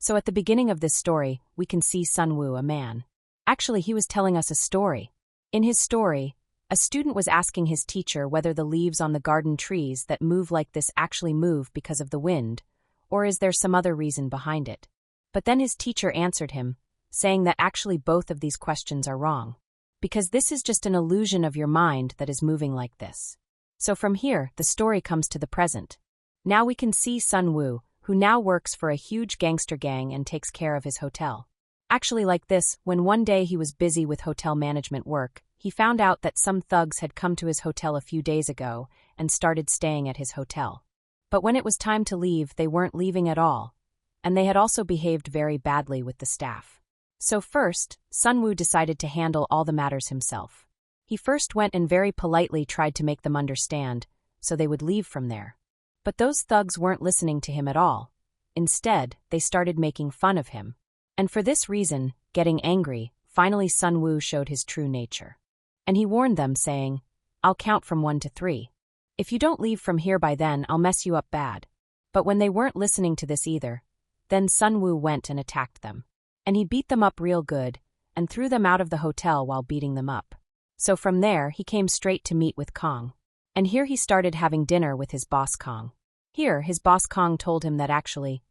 So at the beginning of this story, we can see Sunwoo, a man. Actually, he was telling us a story. In his story, a student was asking his teacher whether the leaves on the garden trees that move like this actually move because of the wind, or is there some other reason behind it. But then his teacher answered him, saying that actually both of these questions are wrong. Because this is just an illusion of your mind that is moving like this. So from here, the story comes to the present. Now we can see Sunwoo, who now works for a huge gangster gang and takes care of his hotel. Actually like this, when one day he was busy with hotel management work, he found out that some thugs had come to his hotel a few days ago and started staying at his hotel. But when it was time to leave, they weren't leaving at all, and they had also behaved very badly with the staff. So first, Sunwoo decided to handle all the matters himself. He first went and very politely tried to make them understand, so they would leave from there. But those thugs weren't listening to him at all. Instead, they started making fun of him. And for this reason, getting angry, finally Sunwoo showed his true nature. And he warned them saying, "I'll count from 1 to 3. If you don't leave from here by then, I'll mess you up bad." But when they weren't listening to this either, then Sunwoo went and attacked them. And he beat them up real good, and threw them out of the hotel while beating them up. So from there, he came straight to meet with Kong. And here he started having dinner with his boss Kong. Here, his boss Kong told him that actually,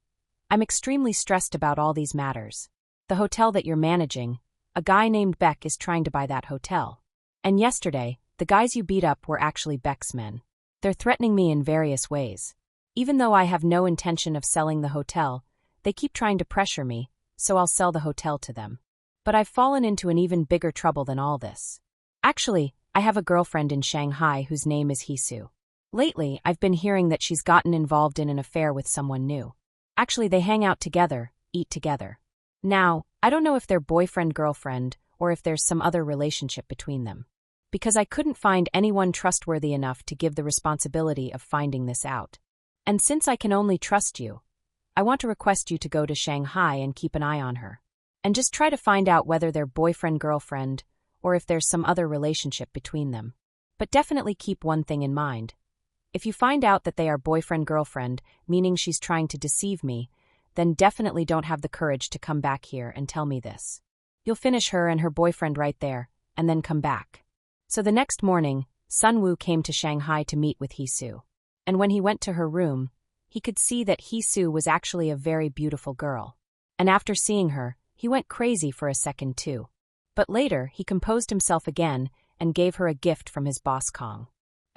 "I'm extremely stressed about all these matters. The hotel that you're managing, a guy named Beck is trying to buy that hotel. And yesterday, the guys you beat up were actually Beck's men. They're threatening me in various ways. Even though I have no intention of selling the hotel, they keep trying to pressure me, so I'll sell the hotel to them. But I've fallen into an even bigger trouble than all this. Actually, I have a girlfriend in Shanghai whose name is Hisu. Lately, I've been hearing that she's gotten involved in an affair with someone new. Actually, they hang out together, eat together. Now, I don't know if they're boyfriend-girlfriend or if there's some other relationship between them. Because I couldn't find anyone trustworthy enough to give the responsibility of finding this out. And since I can only trust you, I want to request you to go to Shanghai and keep an eye on her. And just try to find out whether they're boyfriend-girlfriend or if there's some other relationship between them. But definitely keep one thing in mind. If you find out that they are boyfriend-girlfriend, meaning she's trying to deceive me, then definitely don't have the courage to come back here and tell me this. You'll finish her and her boyfriend right there, and then come back." So the next morning, Sunwoo came to Shanghai to meet with Hisu. And when he went to her room, he could see that Hisu was actually a very beautiful girl. And after seeing her, he went crazy for a second too. But later, he composed himself again and gave her a gift from his boss Kong.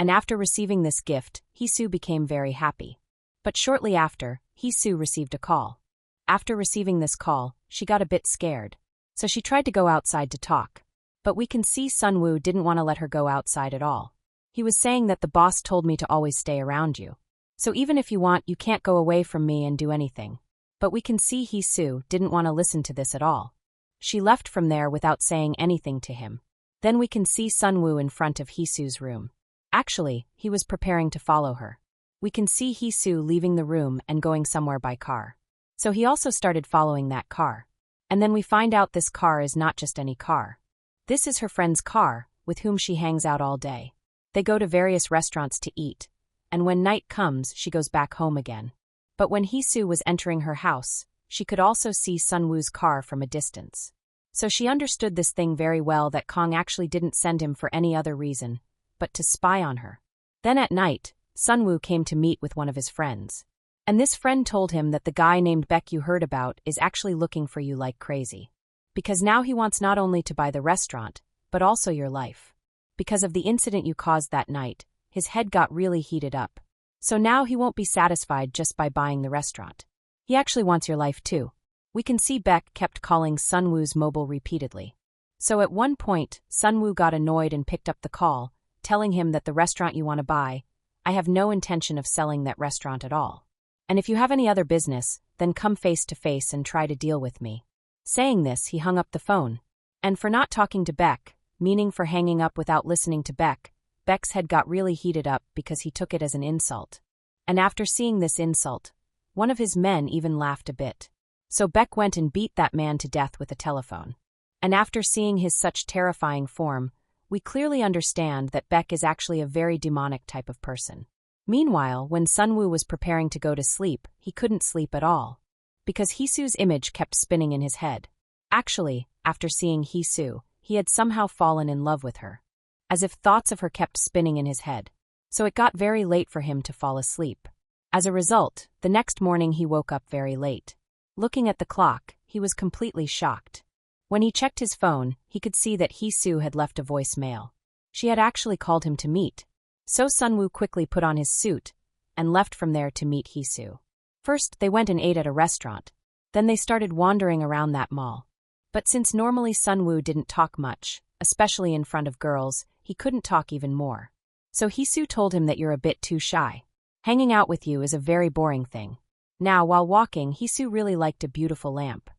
And after receiving this gift, Hisu became very happy. But shortly after, Hisu received a call. After receiving this call, she got a bit scared. So she tried to go outside to talk. But we can see Sunwoo didn't want to let her go outside at all. He was saying that the boss told me to always stay around you. So even if you want, you can't go away from me and do anything. But we can see Hisu didn't want to listen to this at all. She left from there without saying anything to him. Then we can see Sunwoo in front of Hisu's room. Actually, he was preparing to follow her. We can see Hisu leaving the room and going somewhere by car. So he also started following that car. And then we find out this car is not just any car. This is her friend's car, with whom she hangs out all day. They go to various restaurants to eat, and when night comes, she goes back home again. But when Hisu was entering her house, she could also see Sunwoo's car from a distance. So she understood this thing very well, that Kong actually didn't send him for any other reason, but to spy on her. Then at night, Sunwoo came to meet with one of his friends. And this friend told him that the guy named Beck you heard about is actually looking for you like crazy. Because now he wants not only to buy the restaurant, but also your life. Because of the incident you caused that night, his head got really heated up. So now he won't be satisfied just by buying the restaurant. He actually wants your life too. We can see Beck kept calling Sunwoo's mobile repeatedly. So at one point, Sunwoo got annoyed and picked up the call, telling him that the restaurant you want to buy, I have no intention of selling that restaurant at all. And if you have any other business, then come face to face and try to deal with me. Saying this, he hung up the phone. And for not talking to Beck, meaning for hanging up without listening to Beck, Beck's head got really heated up because he took it as an insult. And after seeing this insult, one of his men even laughed a bit. So Beck went and beat that man to death with a telephone. And after seeing his such terrifying form, we clearly understand that Beck is actually a very demonic type of person. Meanwhile, when Sunwoo was preparing to go to sleep, he couldn't sleep at all. because Hisu's image kept spinning in his head. Actually, after seeing Hisu, he had somehow fallen in love with her. As if thoughts of her kept spinning in his head. So it got very late for him to fall asleep. As a result, the next morning he woke up very late. Looking at the clock, he was completely shocked. When he checked his phone, he could see that Hisu had left a voicemail. She had actually called him to meet. So Sunwoo quickly put on his suit and left from there to meet Hisu. First, they went and ate at a restaurant. Then they started wandering around that mall. But since normally Sunwoo didn't talk much, especially in front of girls, he couldn't talk even more. So Hisu told him that you're a bit too shy. Hanging out with you is a very boring thing. Now, while walking, Hisu really liked a beautiful lamp.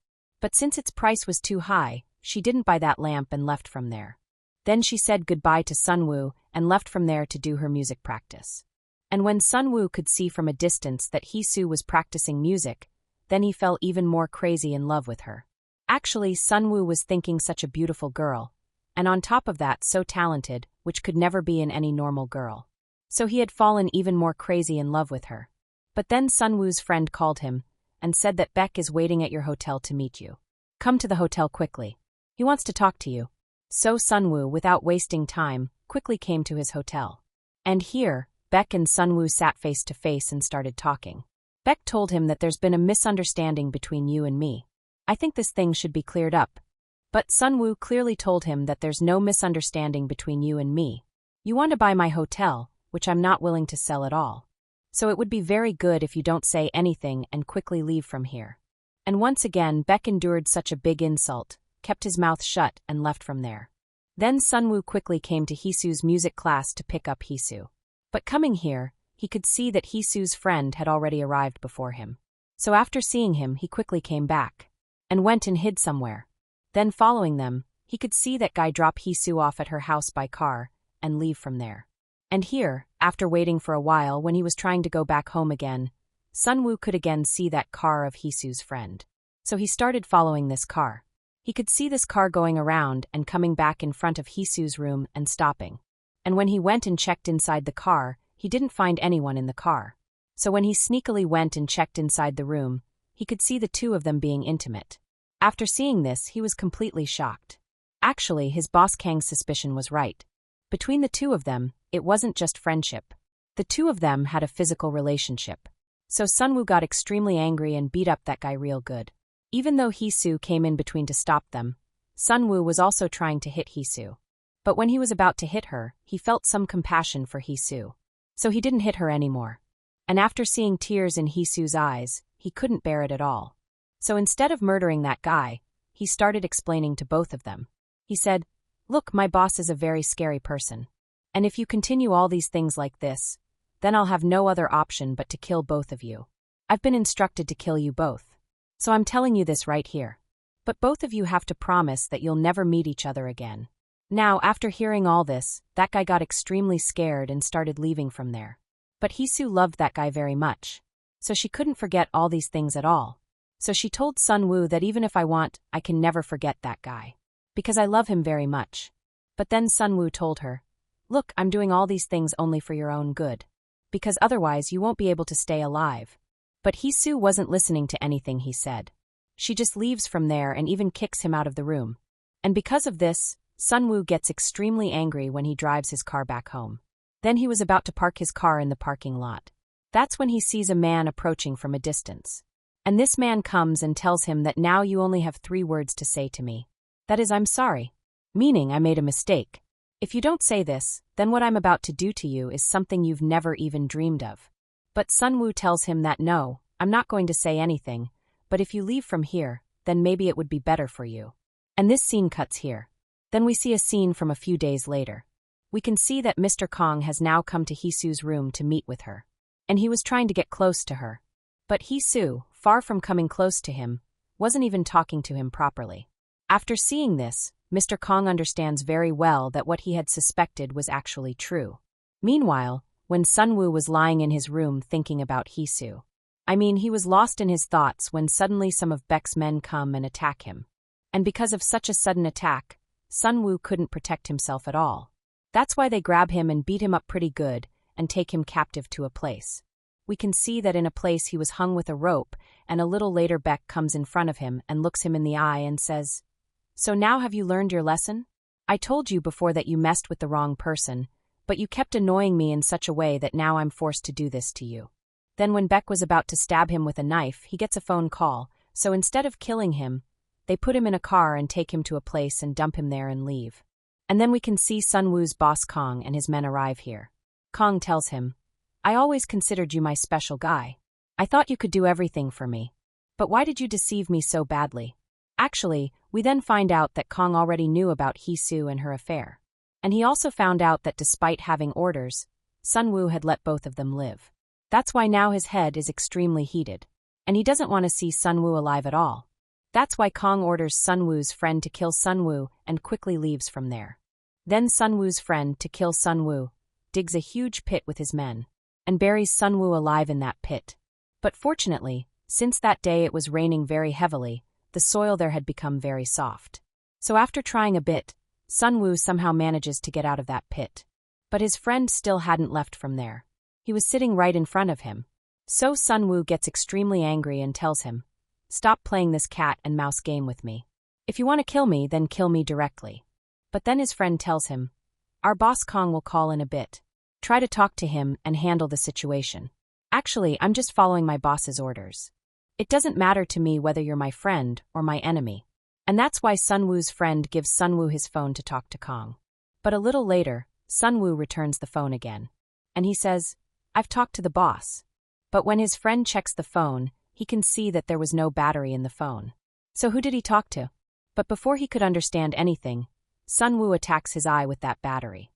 But since its price was too high, she didn't buy that lamp and left from there. Then she said goodbye to Sunwoo and left from there to do her music practice. And when Sunwoo could see from a distance that Hisu was practicing music, then he fell even more crazy in love with her. Actually, Sunwoo was thinking such a beautiful girl, and on top of that so talented, which could never be in any normal girl. So he had fallen even more crazy in love with her. But then Sunwoo's friend called him and said that Beck is waiting at your hotel to meet you. Come to the hotel quickly. He wants to talk to you. So Sunwoo, without wasting time, quickly came to his hotel. And here, Beck and Sunwoo sat face to face and started talking. Beck told him that there's been a misunderstanding between you and me. I think this thing should be cleared up. But Sunwoo clearly told him that there's no misunderstanding between you and me. You want to buy my hotel, which I'm not willing to sell at all. So it would be very good if you don't say anything and quickly leave from here. And once again, Beck endured such a big insult, kept his mouth shut and left from there. Then Sunwoo quickly came to Hisu's music class to pick up Hisu. But coming here, he could see that Hisu's friend had already arrived before him. So after seeing him, he quickly came back and went and hid somewhere. Then following them, he could see that guy drop Hisu off at her house by car and leave from there. And here, after waiting for a while when he was trying to go back home again, Sunwoo could again see that car of Hisu's friend. So he started following this car. He could see this car going around and coming back in front of Hisu's room and stopping. And when he went and checked inside the car, he didn't find anyone in the car. So when he sneakily went and checked inside the room, he could see the two of them being intimate. After seeing this, he was completely shocked. Actually, his boss Kang's suspicion was right. Between the two of them, it wasn't just friendship. The two of them had a physical relationship. So Sunwoo got extremely angry and beat up that guy real good. Even though Hisu came in between to stop them, Sunwoo was also trying to hit Hisu. But when he was about to hit her, he felt some compassion for Hisu. So he didn't hit her anymore. And after seeing tears in Hisu's eyes, he couldn't bear it at all. So instead of murdering that guy, he started explaining to both of them. He said, "Look, my boss is a very scary person. And if you continue all these things like this, then I'll have no other option but to kill both of you. I've been instructed to kill you both. So I'm telling you this right here. But both of you have to promise that you'll never meet each other again." Now, after hearing all this, that guy got extremely scared and started leaving from there. But Hisu loved that guy very much. So she couldn't forget all these things at all. So she told Sunwoo that even if I want, I can never forget that guy. Because I love him very much. But then Sunwoo told her, "Look, I'm doing all these things only for your own good. Because otherwise you won't be able to stay alive." But Hisu wasn't listening to anything he said. She just leaves from there and even kicks him out of the room. And because of this, Sunwoo gets extremely angry when he drives his car back home. Then he was about to park his car in the parking lot. That's when he sees a man approaching from a distance. And this man comes and tells him that now you only have 3 words to say to me. That is, I'm sorry. Meaning I made a mistake. If you don't say this, then what I'm about to do to you is something you've never even dreamed of. But Sunwoo tells him that no, I'm not going to say anything, but if you leave from here, then maybe it would be better for you. And this scene cuts here. Then we see a scene from a few days later. We can see that Mr. Kong has now come to Hisu's room to meet with her. And he was trying to get close to her. But Hisu, far from coming close to him, wasn't even talking to him properly. After seeing this, Mr. Kong understands very well that what he had suspected was actually true. Meanwhile, when Sunwoo was lying in his room thinking about Hisu. He was lost in his thoughts when suddenly some of Beck's men come and attack him. And because of such a sudden attack, Sunwoo couldn't protect himself at all. That's why they grab him and beat him up pretty good and take him captive to a place. we can see that in a place he was hung with a rope, and a little later Beck comes in front of him and looks him in the eye and says, "So now have you learned your lesson? I told you before that you messed with the wrong person, but you kept annoying me in such a way that now I'm forced to do this to you." Then when Beck was about to stab him with a knife, he gets a phone call, so instead of killing him, they put him in a car and take him to a place and dump him there and leave. And then we can see Sun Wu's boss Kong and his men arrive here. Kong tells him, "I always considered you my special guy. I thought you could do everything for me. But why did you deceive me so badly?" Actually, we then find out that Kong already knew about Hee-Soo and her affair. And he also found out that despite having orders, Sun Wu had let both of them live. That's why now his head is extremely heated. And he doesn't want to see Sun Wu alive at all. That's why Kong orders Sun Wu's friend to kill Sun Wu and quickly leaves from there. Then Sun Wu's friend, to kill Sun Wu, digs a huge pit with his men and buries Sun Wu alive in that pit. But fortunately, since that day it was raining very heavily, the soil there had become very soft. So after trying a bit, Sun Wu somehow manages to get out of that pit. But his friend still hadn't left from there. He was sitting right in front of him. So Sun Wu gets extremely angry and tells him, "Stop playing this cat and mouse game with me. If you want to kill me, then kill me directly." But then his friend tells him, "Our boss Kong will call in a bit. Try to talk to him and handle the situation. Actually, I'm just following my boss's orders. It doesn't matter to me whether you're my friend or my enemy." And that's why Sun Wu's friend gives Sun Wu his phone to talk to Kong. But a little later, Sun Wu returns the phone again. And he says, "I've talked to the boss." But when his friend checks the phone, he can see that there was no battery in the phone. So who did he talk to? But before he could understand anything, Sun Wu attacks his eye with that battery.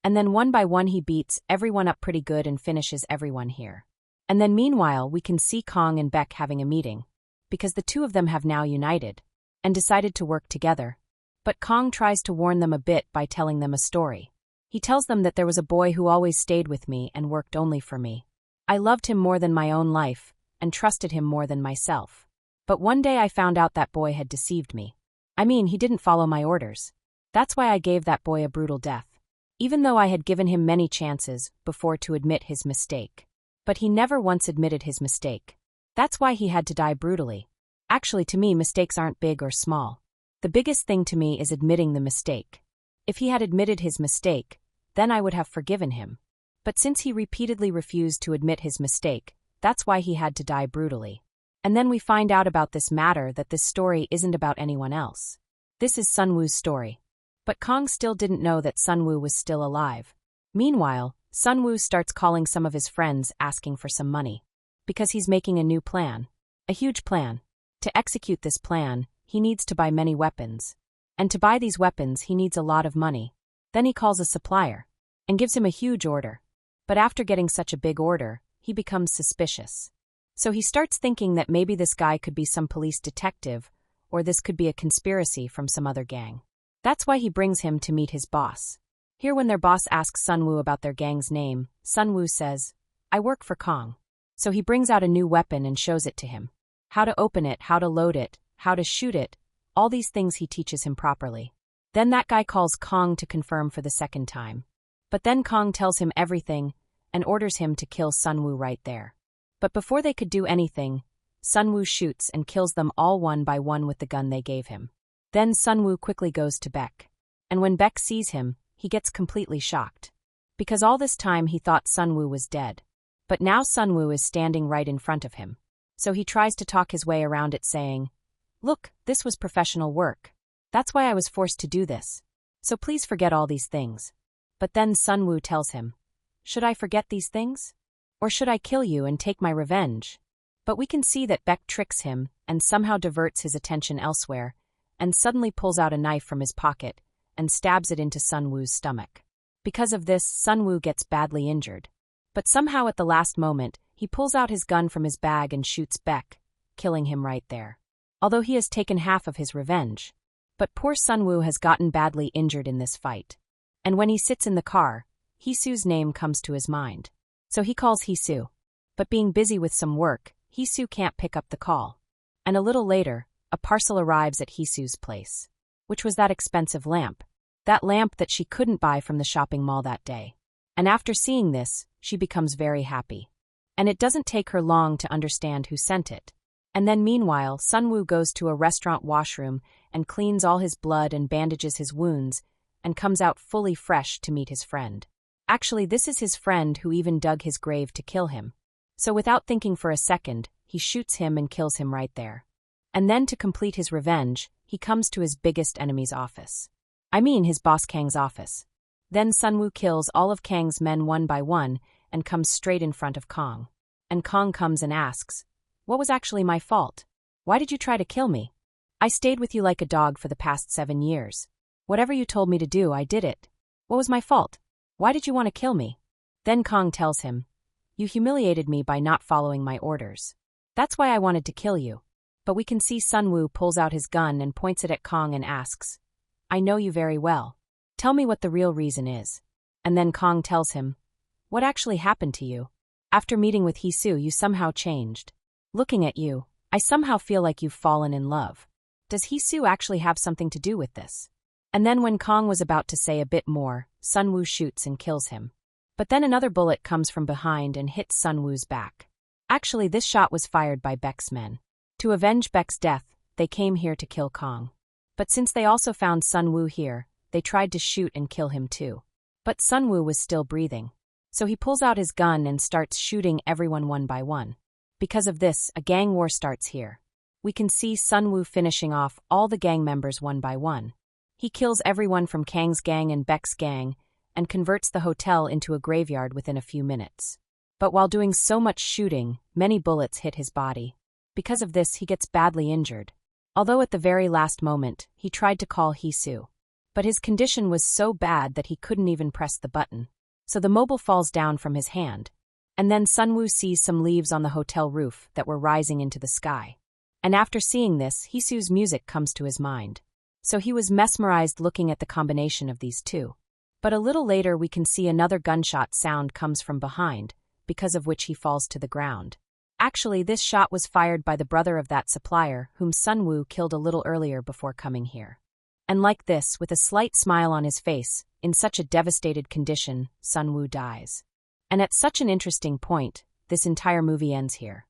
And then one by one he beats everyone up pretty good and finishes everyone here. And then meanwhile we can see Kong and Beck having a meeting, because the two of them have now united and decided to work together. But Kong tries to warn them a bit by telling them a story. He tells them that there was a boy who always stayed with me and worked only for me. I loved him more than my own life, and trusted him more than myself. But one day I found out that boy had deceived me. I mean, he didn't follow my orders. That's why I gave that boy a brutal death. Even though I had given him many chances before to admit his mistake. But he never once admitted his mistake. That's why he had to die brutally. Actually, to me, mistakes aren't big or small. The biggest thing to me is admitting the mistake. If he had admitted his mistake, then I would have forgiven him. But since he repeatedly refused to admit his mistake, that's why he had to die brutally. And then we find out about this matter that this story isn't about anyone else. This is Sun Wu's story. But Kong still didn't know that Sun Wu was still alive. Meanwhile, Sun Wu starts calling some of his friends asking for some money. Because he's making a new plan. A huge plan. To execute this plan, he needs to buy many weapons. And to buy these weapons, he needs a lot of money. Then he calls a supplier and gives him a huge order. But after getting such a big order, he becomes suspicious. So he starts thinking that maybe this guy could be some police detective, or this could be a conspiracy from some other gang. That's why he brings him to meet his boss. Here when their boss asks Sun Wu about their gang's name, Sun Wu says, "I work for Kong." So he brings out a new weapon and shows it to him. How to open it, how to load it, how to shoot it, all these things he teaches him properly. Then that guy calls Kong to confirm for the second time. But then Kong tells him everything and orders him to kill Sun Wu right there. But before they could do anything, Sun Wu shoots and kills them all one by one with the gun they gave him. Then Sun Wu quickly goes to Beck. And when Beck sees him, he gets completely shocked. Because all this time he thought Sun Wu was dead. But now Sun Wu is standing right in front of him. So he tries to talk his way around it saying, "Look, this was professional work. That's why I was forced to do this. So please forget all these things." But then Sun Wu tells him, "Should I forget these things? Or should I kill you and take my revenge?" But we can see that Beck tricks him and somehow diverts his attention elsewhere, and suddenly pulls out a knife from his pocket and stabs it into Sun Wu's stomach. Because of this, Sun Wu gets badly injured. But somehow at the last moment, he pulls out his gun from his bag and shoots Beck, killing him right there. Although he has taken half of his revenge. But poor Sun Wu has gotten badly injured in this fight. And when he sits in the car, Hee-Soo's name comes to his mind. So he calls Hee-Soo. But being busy with some work, Hee-Soo can't pick up the call. And a little later, a parcel arrives at Hee-Soo's place. Which was that expensive lamp. That lamp that she couldn't buy from the shopping mall that day. And after seeing this, she becomes very happy. And it doesn't take her long to understand who sent it. And then meanwhile, Sunwoo goes to a restaurant washroom and cleans all his blood and bandages his wounds and comes out fully fresh to meet his friend. Actually, this is his friend who even dug his grave to kill him. So without thinking for a second, he shoots him and kills him right there. And then to complete his revenge, he comes to his biggest enemy's office. I mean his boss Kang's office. Then Sunwoo kills all of Kang's men one by one and comes straight in front of Kong. And Kong comes and asks, "What was actually my fault? Why did you try to kill me? I stayed with you like a dog for the past 7 years. Whatever you told me to do, I did it. What was my fault? Why did you want to kill me?" Then Kong tells him, "You humiliated me by not following my orders. That's why I wanted to kill you." But we can see Sunwoo pulls out his gun and points it at Kong and asks, "I know you very well. Tell me what the real reason is." And then Kong tells him, "What actually happened to you? After meeting with Heesoo, you somehow changed. Looking at you, I somehow feel like you've fallen in love. Does Heesoo actually have something to do with this?" And then when Kong was about to say a bit more, Sunwoo shoots and kills him. But then another bullet comes from behind and hits Sunwoo's back. Actually, this shot was fired by Beck's men. To avenge Beck's death, they came here to kill Kong. But since they also found Sunwoo here, they tried to shoot and kill him too. But Sunwoo was still breathing. So he pulls out his gun and starts shooting everyone one by one. Because of this, a gang war starts here. We can see Sunwoo finishing off all the gang members one by one. He kills everyone from Kang's gang and Beck's gang, and converts the hotel into a graveyard within a few minutes. But while doing so much shooting, many bullets hit his body. Because of this, he gets badly injured. Although at the very last moment, he tried to call Heesoo. But his condition was so bad that he couldn't even press the button. So the mobile falls down from his hand. And then Sunwoo sees some leaves on the hotel roof that were rising into the sky. And after seeing this, Heesoo's music comes to his mind. So he was mesmerized looking at the combination of these two. But a little later we can see another gunshot sound comes from behind, because of which he falls to the ground. Actually, this shot was fired by the brother of that supplier, whom Sunwoo killed a little earlier before coming here. And like this, with a slight smile on his face, in such a devastated condition, Sunwoo dies. And at such an interesting point, this entire movie ends here.